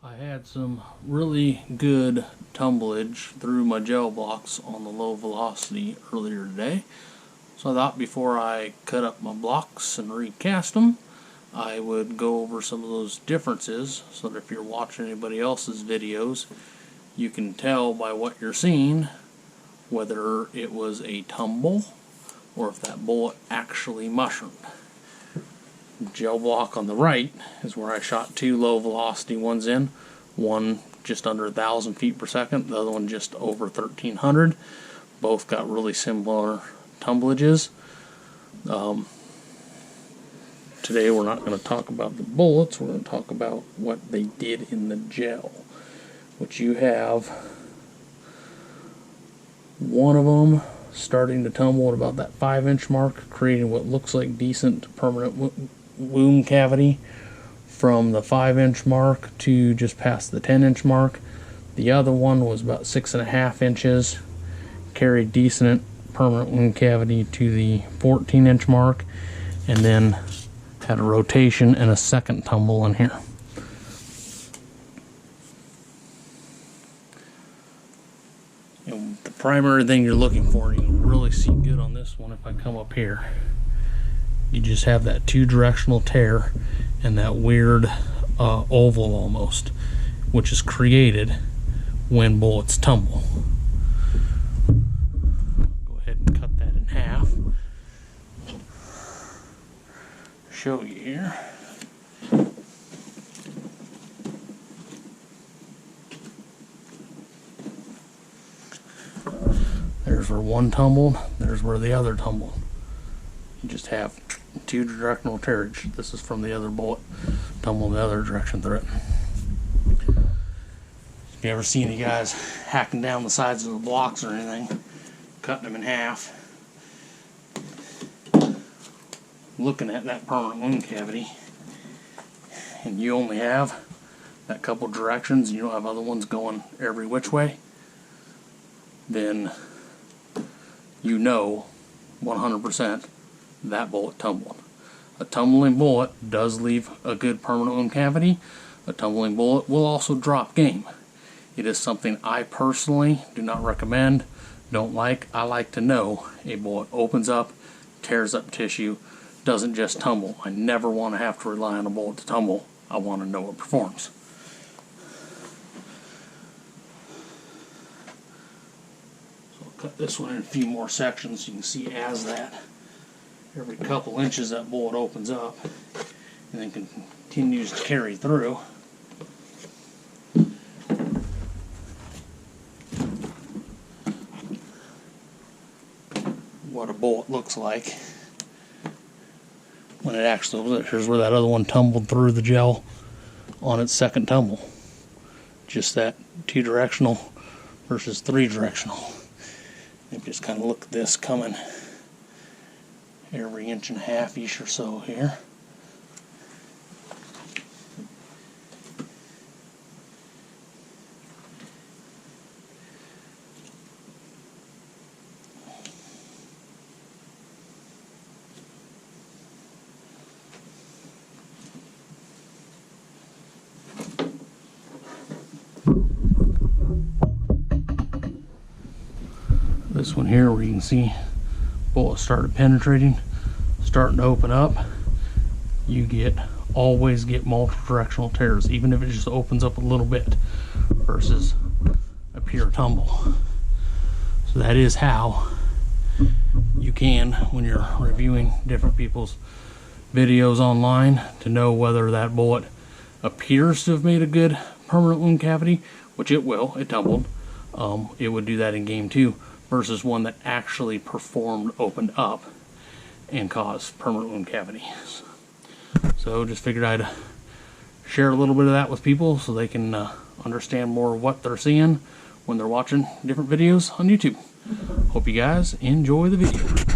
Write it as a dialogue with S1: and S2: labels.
S1: I had some really good tumblage through my gel blocks on the low velocity earlier today. So I thought before I cut up my blocks and recast them, I would go over some of those differences so that if you're watching anybody else's videos, you can tell by what you're seeing whether it was a tumble or if that bullet actually mushroomed. Gel block on the right is where I shot two low velocity ones in, one just under 1,000 feet per second, the other one just over 1,300. Both got really similar tumblages. Today we're not going to talk about the bullets, we're going to talk about what they did in the gel, which you have one of them starting to tumble at about that 5-inch mark, creating what looks like decent permanent wound cavity from the 5-inch mark to just past the 10-inch mark. The other one was about 6.5 inches, carried decent permanent wound cavity to the 14-inch mark, and then had a rotation and a second tumble in here. And the primary thing you're looking for, you can really see good on this one if I come up here. You just have that two-directional tear and that weird oval almost, which is created when bullets tumble. Go ahead and cut that in half. Show you here. There's where one tumbled, there's where the other tumbled. You just have two directional tearage. This is from the other bullet, tumbled the other direction through it. If you ever see any guys hacking down the sides of the blocks or anything, cutting them in half, looking at that permanent wound cavity, and you only have that couple directions and you don't have other ones going every which way, then you know 100% that bullet tumbled. A tumbling bullet does leave a good permanent wound cavity. A tumbling bullet will also drop game. It is something I personally do not recommend, don't like. I like to know a bullet opens up, tears up tissue, doesn't just tumble. I never want to have to rely on a bullet to tumble. I want to know it performs. So I'll cut this one in a few more sections so you can see as that every couple inches that bullet opens up and then continues to carry through. What a bullet looks like when it actually, here's where that other one tumbled through the gel on its second tumble. Just that two-directional versus three-directional. And just kind of look at this coming every 1.5 inches or so here. This one here where you can see bullets started penetrating, starting to open up, you always get multiple directional tears, even if it just opens up a little bit versus a pure tumble. So that is how you can, when you're reviewing different people's videos online, to know whether that bullet appears to have made a good permanent wound cavity, which it will, it tumbled. It would do that in game 2, versus one that actually performed, opened up, and caused permanent wound cavity. So just figured I'd share a little bit of that with people so they can understand more of what they're seeing when they're watching different videos on YouTube. Hope you guys enjoy the video.